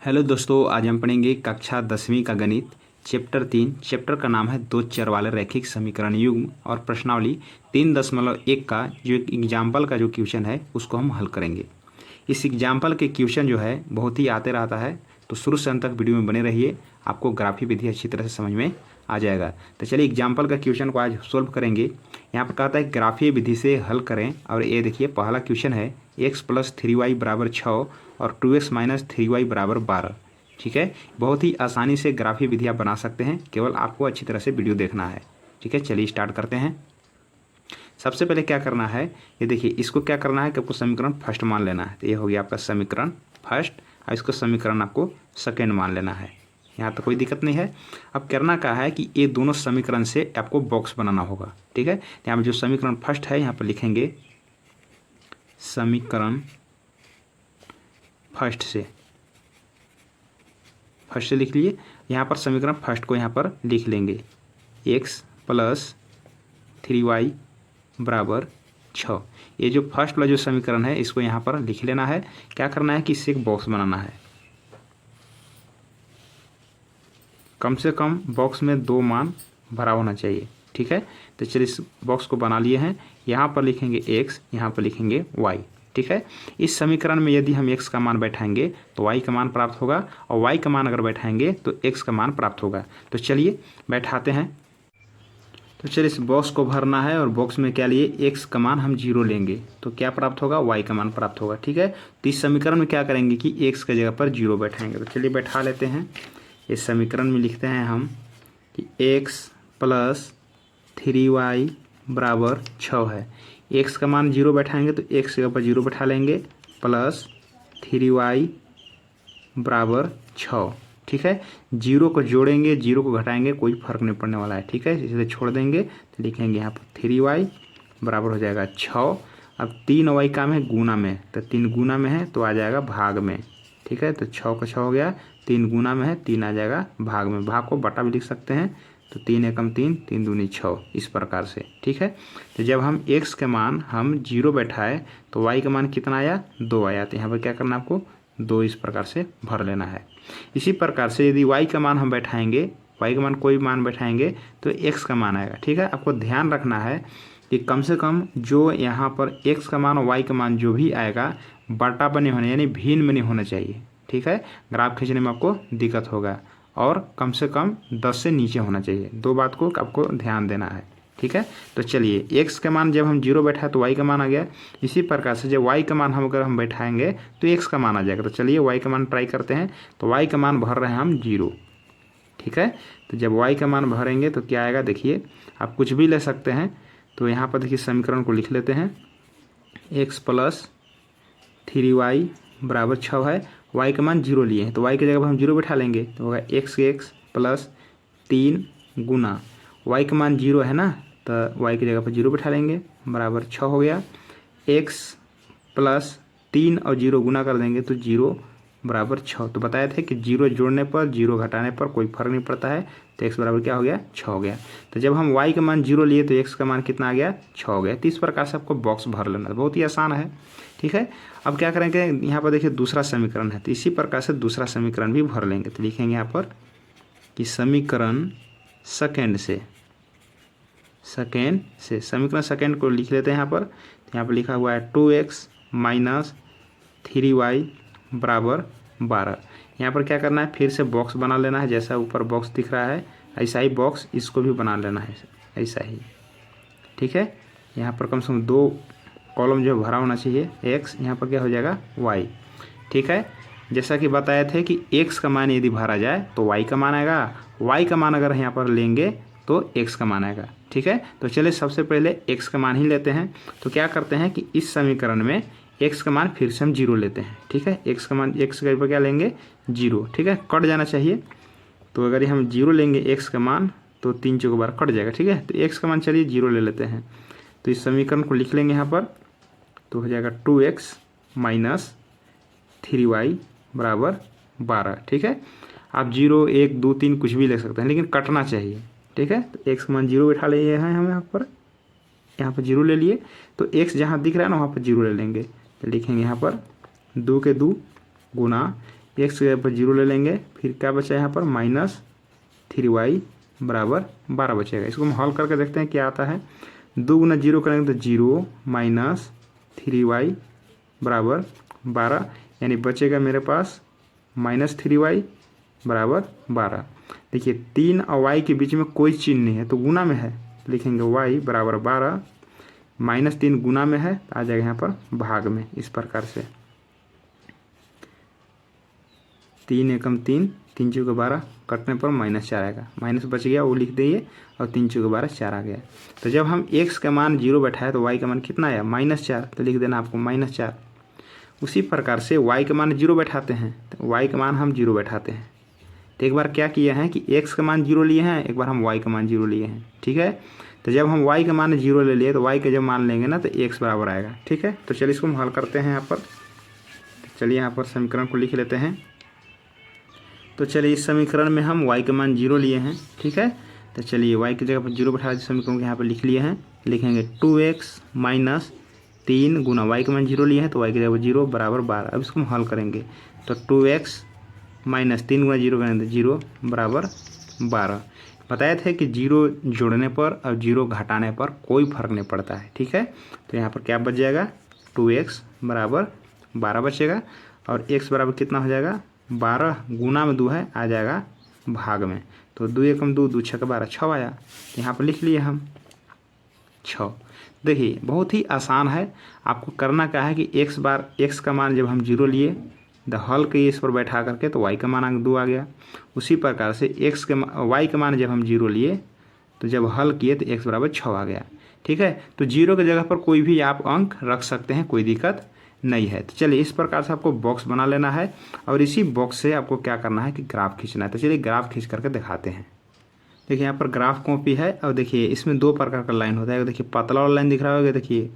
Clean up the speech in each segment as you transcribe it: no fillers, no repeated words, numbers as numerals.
Hello दोस्तों, आज हम पढ़ेंगे कक्षा 10वीं का गणित चैप्टर 3। चैप्टर का नाम है दो चर वाले रैखिक समीकरण युग्म और प्रश्नावली 3.1 का जो एक एग्जाम्पल का जो क्वेश्चन है उसको हम हल करेंगे। इस एग्जाम्पल के क्वेश्चन जो है बहुत ही आते रहता है, तो शुरू से अंत तक वीडियो में बने रहिए, आपको ग्राफी विधि अच्छी तरह से समझ में आ जाएगा। तो चलिए एग्जाम्पल का क्वेश्चन को आज सोल्व करेंगे। यहाँ पर कहता है ग्राफीय विधि से हल करें, और ये देखिए पहला क्वेश्चन है x + 3y = 6 और 2x - 3y = 12। ठीक है, बहुत ही आसानी से ग्राफीय विधि आप बना सकते हैं, केवल आपको अच्छी तरह से वीडियो देखना है। ठीक है, चलिए स्टार्ट करते हैं। सबसे पहले क्या करना है, ये देखिए इसको क्या करना है कि आपको समीकरण फर्स्ट मान लेना है। तो ये हो गया आपका समीकरण फर्स्ट, और इसको समीकरण आपको सेकेंड मान लेना है। यहाँ तो कोई दिक्कत नहीं है। अब करना क्या है कि ये दोनों समीकरण से आपको बॉक्स बनाना होगा। ठीक है, यहाँ पर जो समीकरण फर्स्ट है यहाँ पर लिखेंगे समीकरण फर्स्ट से लिख लिए। यहाँ पर समीकरण फर्स्ट को यहाँ पर लिख लेंगे x + 3y = 6। ये जो फर्स्ट वाला जो समीकरण है इसको यहाँ पर लिख लेना है। क्या करना है कि इससे एक बॉक्स बनाना है, कम से कम बॉक्स में 2 मान भरा होना चाहिए। ठीक है, तो चलिए इस बॉक्स को बना लिए हैं। यहाँ पर लिखेंगे x, यहाँ पर लिखेंगे y। ठीक है, इस समीकरण में यदि हम x का मान बैठाएंगे तो y का मान प्राप्त होगा, और y का मान अगर बैठाएंगे तो x का मान प्राप्त होगा। तो चलिए बैठाते हैं। तो चलिए इस बॉक्स को भरना है, और बॉक्स में क्या लिए, x का मान हम 0 लेंगे तो क्या प्राप्त होगा, y का मान प्राप्त होगा। ठीक है, तो इस समीकरण में क्या करेंगे कि x की जगह पर 0 बैठाएंगे। तो चलिए बैठा लेते हैं। इस समीकरण में लिखते हैं हम कि x + 3y = 6 है। x का मान 0 बैठाएंगे तो x की जगह पर 0 बैठा लेंगे, प्लस 3y = 6। ठीक है, 0 को जोड़ेंगे, 0 को घटाएंगे, कोई फर्क नहीं पड़ने वाला है। ठीक है, इसे छोड़ देंगे तो लिखेंगे यहाँ पर 3y बराबर हो जाएगा 6। अब 3y काम है गुना में, तो 3 गुना में है तो आ जाएगा भाग में। ठीक है, तो 6 का 6 हो गया, 3 गुना में है 3 आ जाएगा भाग में। भाग को बटा भी लिख सकते हैं, तो 3 एकम 3, 3 दूनी 6, इस प्रकार से। ठीक है, तो जब हम x के मान हम 0 बैठाए तो y का मान कितना आया, 2 आया। तो यहाँ पर क्या करना है आपको, 2 इस प्रकार से भर लेना है। इसी प्रकार से यदि y का मान हम बैठाएंगे, y का मान कोई मान बैठाएंगे तो x का मान आएगा। ठीक है, आपको ध्यान रखना है कि कम से कम जो यहाँ पर x का मान और y का मान जो भी आएगा बटा बने होने, यानी भिन्न में नहीं होना चाहिए। ठीक है, ग्राफ खींचने में आपको दिक्कत होगा, और कम से कम 10 से नीचे होना चाहिए। 2 बात को आपको ध्यान देना है। ठीक है, तो चलिए x का मान जब हम 0 बैठाए तो y का मान आ गया। इसी प्रकार से जब y का मान अगर हम बैठाएंगे तो x का मान आ जाएगा। तो चलिए y का मान ट्राई करते हैं। तो y का मान भर रहे हैं हम 0। ठीक है, तो जब y का मान भरेंगे तो क्या आएगा, देखिए आप कुछ भी ले सकते हैं। तो यहाँ पर देखिए समीकरण को लिख लेते हैं, x + 3y = 6 है। y का मान 0 लिए हैं तो y की जगह पर हम 0 बैठा लेंगे, तो होगा x + 3 गुना y का मान 0 है ना, तो y की जगह पर 0 बैठा लेंगे, बराबर 6 हो गया। x + 3 और 0 गुना कर देंगे तो 0 = 6। तो बताए थे कि 0 जोड़ने पर 0 घटाने पर कोई फर्क नहीं पड़ता है, तो x बराबर क्या हो गया, 6 हो गया। तो जब हम y का मान 0 लिए तो x का मान कितना आ गया, 6 हो गया। तो इस प्रकार से आपको बॉक्स भर लेना, बहुत ही आसान है। ठीक है, अब क्या करेंगे, यहाँ पर देखिए दूसरा समीकरण है, तो इसी प्रकार से दूसरा समीकरण भी भर लेंगे। तो लिखेंगे यहाँ पर कि समीकरण सेकेंड से समीकरण सेकेंड को लिख लेते हैं यहाँ पर। तो यहाँ पर लिखा हुआ है 2x - 3y = 12। यहाँ पर क्या करना है, फिर से बॉक्स बना लेना है। जैसा ऊपर बॉक्स दिख रहा है ऐसा ही बॉक्स इसको भी बना लेना है, ऐसा ही। ठीक है, यहाँ पर कम से कम 2 कॉलम जो भरा होना चाहिए, x, यहाँ पर क्या हो जाएगा y। ठीक है, जैसा कि बताए थे कि x का मान यदि भरा जाए तो y का मान आएगा, y का मान अगर यहाँ पर लेंगे तो x का मान आएगा। ठीक है, तो चलिए सबसे पहले x का मान ही लेते हैं। तो क्या करते हैं कि इस समीकरण में x का मान फिर से हम 0 लेते हैं। ठीक है, x का मान, x के पर क्या लेंगे, 0। ठीक है, कट जाना चाहिए। तो अगर हम 0 लेंगे x का मान तो 3 चौक बार कट जाएगा। ठीक है, तो x का मान चलिए 0 ले लेते हैं। तो इस समीकरण को लिख लेंगे यहाँ पर, तो हो जाएगा 2x - 3y = 12। ठीक है, आप 0, 1, 2, 3 कुछ भी ले सकते हैं, लेकिन कटना चाहिए। ठीक है, तो x का मान 0 बैठा लिए हैं हम यहाँ पर 0 ले लिए, तो x जहाँ दिख रहा है ना वहाँ पर 0 ले लेंगे। तो लिखेंगे यहाँ पर 2 के 2 गुना एक्स की जगह पर 0 ले लेंगे, फिर क्या बचा यहाँ पर -3y बराबर 12 बचेगा। इसको हम हल करके देखते हैं क्या आता है। 2 गुना 0 करेंगे तो 0 -3y बराबर 12, यानी बचेगा मेरे पास -3y बराबर 12। देखिए 3 और y के बीच में कोई चिन्ह नहीं है तो गुना में है, लिखेंगे y बराबर 12, -3 गुना में है तो आ जाएगा यहाँ पर भाग में। इस प्रकार से 3 एकम 3, 3 चौके 12, कटने पर -4 आएगा, माइनस बच गया वो लिख दिए, और 3 चौके 12 4 आ गया। तो जब हम x का मान 0 बैठाए तो y का मान कितना आया -4, तो लिख देना आपको -4। उसी प्रकार से y का मान 0 बैठाते हैं तो y का मान हम 0 बैठाते हैं। तो एक बार क्या किया है कि x का मान 0 लिए हैं, एक बार हम y का मान 0 लिए हैं, ठीक है। तो जब हम y का मान 0 ले लिए तो y का जब मान लेंगे ना तो x बराबर आएगा, ठीक है। तो चलिए इसको हम हल करते हैं यहाँ पर। चलिए यहाँ पर समीकरण को लिख लेते हैं। तो चलिए इस समीकरण में हम y का मान 0 लिए हैं, ठीक है। तो चलिए y की जगह पर 0 बैठा समीकरण को यहाँ पर लिख लिए हैं, लिखेंगे 2x माइनस 3 गुना y का मान 0 लिए हैं तो y की जगह पर 0 बराबर 12। अब इसको हम हल करेंगे तो 2x माइनस 3 गुना 0 करेंगे तो 0 बराबर 12। बताया था कि 0 जोड़ने पर और 0 घटाने पर कोई फर्क नहीं पड़ता है, ठीक है। तो यहाँ पर क्या बच जाएगा 2x बराबर 12 बचेगा, और x बराबर कितना हो जाएगा 12 गुना में 2 है, आ जाएगा भाग में। तो 2 एकम 2, 2 छक्का 12, 6 आया। यहाँ पर लिख लिए हम 6। देखिए बहुत ही आसान है, आपको करना क्या है कि x का मान जब हम 0 लिए तो हल के इस पर बैठा करके तो y का मान 2 आ गया। उसी प्रकार से y का मान जब हम 0 लिए तो जब हल किए तो x बराबर 6 आ गया, ठीक है। तो 0 की जगह पर कोई भी आप अंक रख सकते हैं, कोई दिक्कत नहीं है। तो चलिए इस प्रकार से आपको बॉक्स बना लेना है, और इसी बॉक्स से आपको क्या करना है कि ग्राफ खींचना है। तो चलिए ग्राफ खींच करके दिखाते हैं। देखिए यहाँ पर ग्राफ कॉपी है, और देखिए इसमें 2 प्रकार का लाइन होता है। देखिए पतला वाला लाइन दिख रहा होगा, देखिए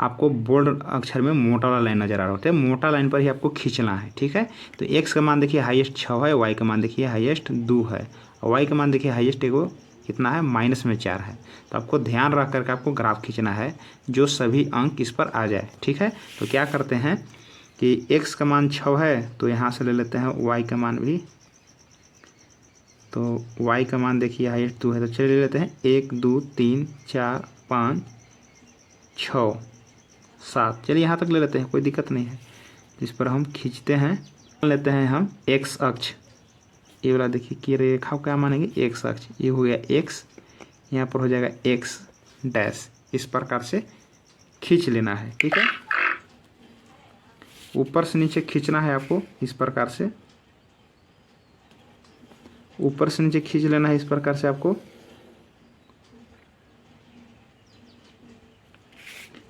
आपको बोल्ड अक्षर में मोटा वाला लाइन नजर आ रहा होता है, मोटा लाइन पर ही आपको खींचना है, ठीक है। तो x का मान देखिए हाईएस्ट 6 है, y का मान देखिए हाईएस्ट 2 है, और y का मान देखिए हाईएस्ट एगो कितना है -4 है। तो आपको ध्यान रख करके आपको ग्राफ खींचना है जो सभी अंक इस पर आ जाए, ठीक है। तो क्या करते हैं कि x का मान 6 है तो यहाँ से ले लेते हैं y का मान भी, तो y का मान देखिए हाईएस्ट 2 है, तो चलिए ले लेते हैं 1 2 3 4 5 6 7, चलिए यहाँ तक ले लेते हैं, कोई दिक्कत नहीं है। इस पर हम खींचते हैं, लेते हैं हम x अक्ष, ये वाला देखिए कि रेखा क्या मानेंगे x अक्ष, ये हो गया x, यहाँ पर हो जाएगा x डैश। इस प्रकार से खींच लेना है, ठीक है। ऊपर से नीचे खींचना है आपको, इस प्रकार से ऊपर से नीचे खींच लेना है, इस प्रकार से आपको।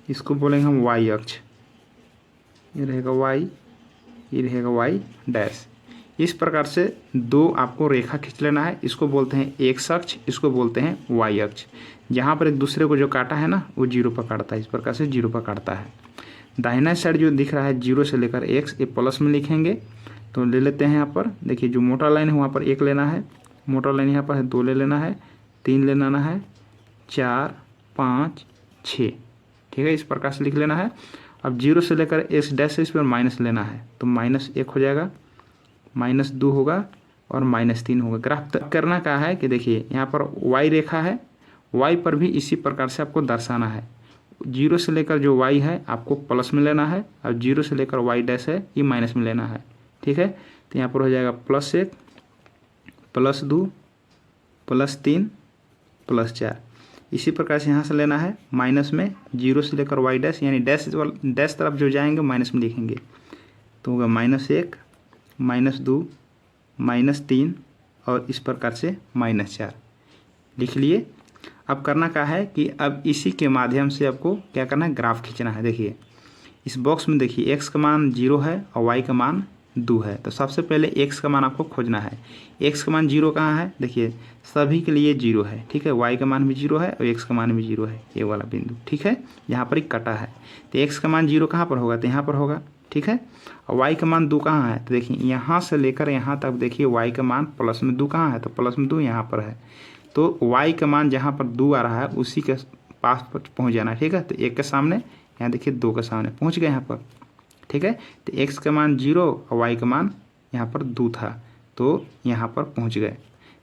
इसको बोलेंगे हम y अक्ष, ये रहेगा y, ये रहेगा y डैश। इस प्रकार से 2 आपको रेखा खींच लेना है, इसको बोलते हैं x अक्ष, इसको बोलते हैं y अक्ष। जहाँ पर एक दूसरे को जो काटा है ना वो 0 पर काटता है, इस प्रकार से 0 पर काटता है। दाहिना साइड जो दिख रहा है 0 से लेकर x, ये प्लस में लिखेंगे। तो ले लेते हैं यहाँ पर, देखिए जो मोटा लाइन है वहाँ पर 1 लेना है, मोटा लाइन यहाँ पर है 2 ले लेना है, 3 ले लेना है, 4 5 6, ठीक है। इस प्रकार से लिख लेना है। अब 0 से लेकर x डैश से इस पर माइनस लेना है, तो -1 हो जाएगा, -2 होगा और -3 होगा। ग्राफ करना क्या है कि देखिए यहाँ पर y रेखा है, y पर भी इसी प्रकार से आपको दर्शाना है। 0 से लेकर जो y है आपको प्लस में लेना है, और 0 से लेकर y डैश है ये माइनस में लेना है, ठीक है। तो यहाँ पर हो जाएगा +1 +2 +3 +4। इसी प्रकार से यहाँ से लेना है माइनस में 0 से लेकर y डैश, यानी डैश तरफ जो जाएंगे माइनस में लिखेंगे, तो होगा -1 -2 -3 और इस प्रकार से -4 लिख लिए। अब करना क्या है कि अब इसी के माध्यम से आपको क्या करना है, ग्राफ खींचना है। देखिए इस बॉक्स में देखिए x का मान 0 है और y का मान 2 है, तो सबसे पहले x का मान आपको खोजना है। x का मान 0 कहाँ है, देखिए सभी के लिए 0 है, ठीक है। y का मान भी 0 है और x का मान भी 0 है, ये वाला बिंदु, ठीक है। यहाँ पर ही कटा है, तो x का मान 0 कहाँ पर होगा, तो यहाँ पर होगा, ठीक है। और y का मान 2 कहाँ है, तो देखिए यहाँ से लेकर यहाँ तक देखिए y का मान प्लस में 2 कहाँ है, तो प्लस में 2 यहाँ पर है। तो y का मान जहाँ पर 2 आ रहा है उसी के पास पहुँच जाना है, ठीक है। तो 1 के सामने, यहाँ देखिए 2 के सामने पहुँच गए यहाँ पर, ठीक है। तो x का मान 0 और y का मान यहाँ पर 2 था, तो यहाँ पर पहुँच गए।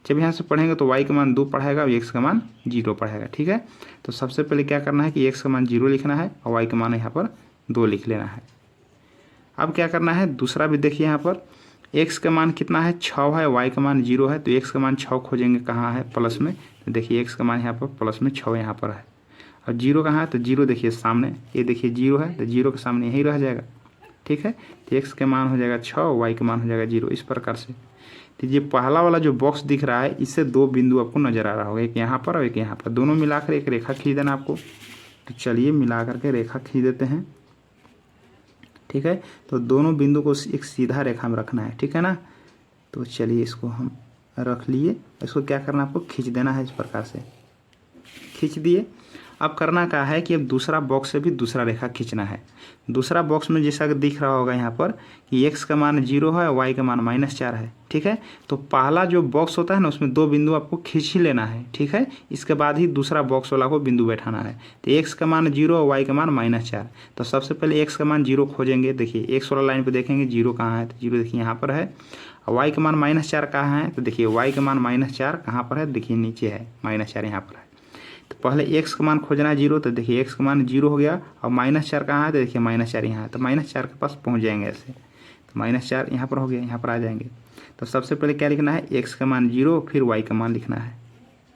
जब यहाँ से पढ़ेंगे तो y का मान 2 पढ़ाएगा और x का मान 0 पढ़ाएगा। ठीक है, तो सबसे पहले क्या करना है कि x का मान 0 लिखना है और y का मान यहाँ पर 2 लिख लेना है। अब क्या करना है, दूसरा भी देखिए, यहाँ पर x का मान कितना है, 6 है, y का मान 0 है, तो x का मान 6 खोजेंगे कहाँ है, प्लस में। तो देखिए x का मान यहाँ पर प्लस में 6 यहाँ पर है, और 0 कहाँ है, तो 0 देखिए सामने, ये देखिए 0 है, तो 0 के सामने यही रह जाएगा। ठीक है, तो x का मान हो जाएगा 6, y का मान हो जाएगा 0, इस प्रकार से। तो ये पहला वाला जो बॉक्स दिख रहा है, इससे 2 बिंदु आपको नजर आ रहा होगा, एक यहाँ पर और एक यहाँ पर, दोनों मिलाकर एक रेखा खींच देना आपको। तो चलिए मिला करके रेखा खींच देते हैं। ठीक है, तो दोनों बिंदु को एक सीधा रेखा में रखना है। ठीक है ना, तो चलिए इसको हम रख लिए, इसको क्या करना है, आपको खींच देना है, इस प्रकार से खींच दिए। अब करना क्या है कि अब दूसरा बॉक्स से भी दूसरा रेखा खींचना है। दूसरा बॉक्स में जैसा कि दिख रहा होगा यहाँ पर कि x का मान 0 है, y का मान -4 है। ठीक है, तो पहला जो बॉक्स होता है ना, उसमें 2 बिंदु आपको खींच ही लेना है। ठीक है, इसके बाद ही दूसरा बॉक्स वाला को बिंदु बैठाना है। तो x का मान 0 और y का मान -4, तो सबसे पहले x का मान 0 खोजेंगे। देखिए x वाला लाइन पर देखेंगे 0 कहाँ है, तो 0 देखिए यहाँ पर है। और y का मान -4 कहाँ है, तो देखिए y का मान -4 कहाँ पर है, देखिए नीचे है, -4 यहाँ पर है। तो पहले x का मान खोजना है 0, तो देखिए x का मान 0 हो गया, और -4 कहाँ है, तो देखिए -4 यहाँ है, तो -4 के पास पहुँच जाएंगे ऐसे। तो -4 यहाँ पर हो गया, यहाँ पर आ जाएंगे। तो सबसे पहले क्या लिखना है, x का मान 0, फिर y का मान लिखना है।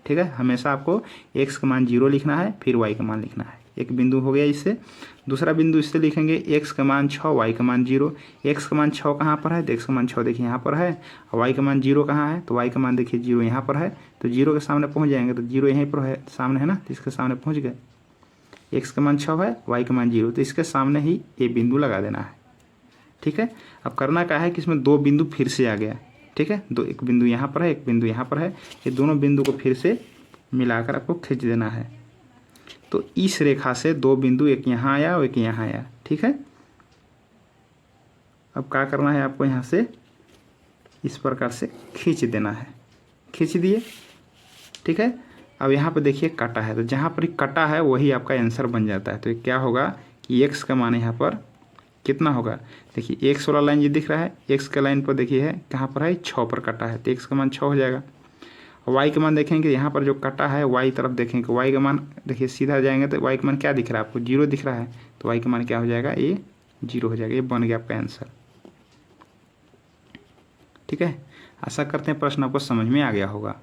ठीक है, हमेशा आपको x का मान 0 लिखना है, फिर y का मान लिखना है। एक बिंदु हो गया इससे। दूसरा बिंदु इससे लिखेंगे x का मान 6, y का मान 0। x का मान 6 कहाँ पर है, तो x का मान 6 देखिए यहाँ पर है, और y का मान 0 कहाँ है, तो y का मान देखिए 0 यहाँ पर है। तो 0 के सामने पहुँच जाएंगे, तो 0 यहीं पर है, सामने है ना, तो इसके सामने पहुँच गए। x का मान 6 है, y का मान 0, तो इसके सामने ही ये बिंदु लगा देना है। ठीक है, अब करना क्या है कि इसमें 2 बिंदु फिर से आ गया। ठीक है, एक बिंदु यहाँ पर है, एक बिंदु यहाँ पर है, ये दोनों बिंदु को फिर से मिलाकर आपको खींच देना है। तो इस रेखा से 2 बिंदु, एक यहाँ आया और एक यहाँ आया। ठीक है, अब क्या करना है, आपको यहाँ से इस प्रकार से खींच देना है, खींच दिए। ठीक है, अब यहाँ पर देखिए कटा है, तो जहाँ पर कटा है वही आपका आंसर बन जाता है। तो क्या होगा कि x का मान यहाँ पर कितना होगा, देखिए x वाला लाइन ये दिख रहा है, x का लाइन पर देखिए है कहाँ पर है, 6 पर कटा है, तो x का मान 6 हो जाएगा। y का मान देखेंगे यहाँ पर जो कटा है y तरफ देखेंगे, y का मान देखिए सीधा जाएंगे तो y का मान क्या दिख रहा है आपको, 0 दिख रहा है, तो y का मान क्या हो जाएगा, ये 0 हो जाएगा। ये बन गया आपका आंसर। ठीक है, आशा करते हैं प्रश्न आपको समझ में आ गया होगा।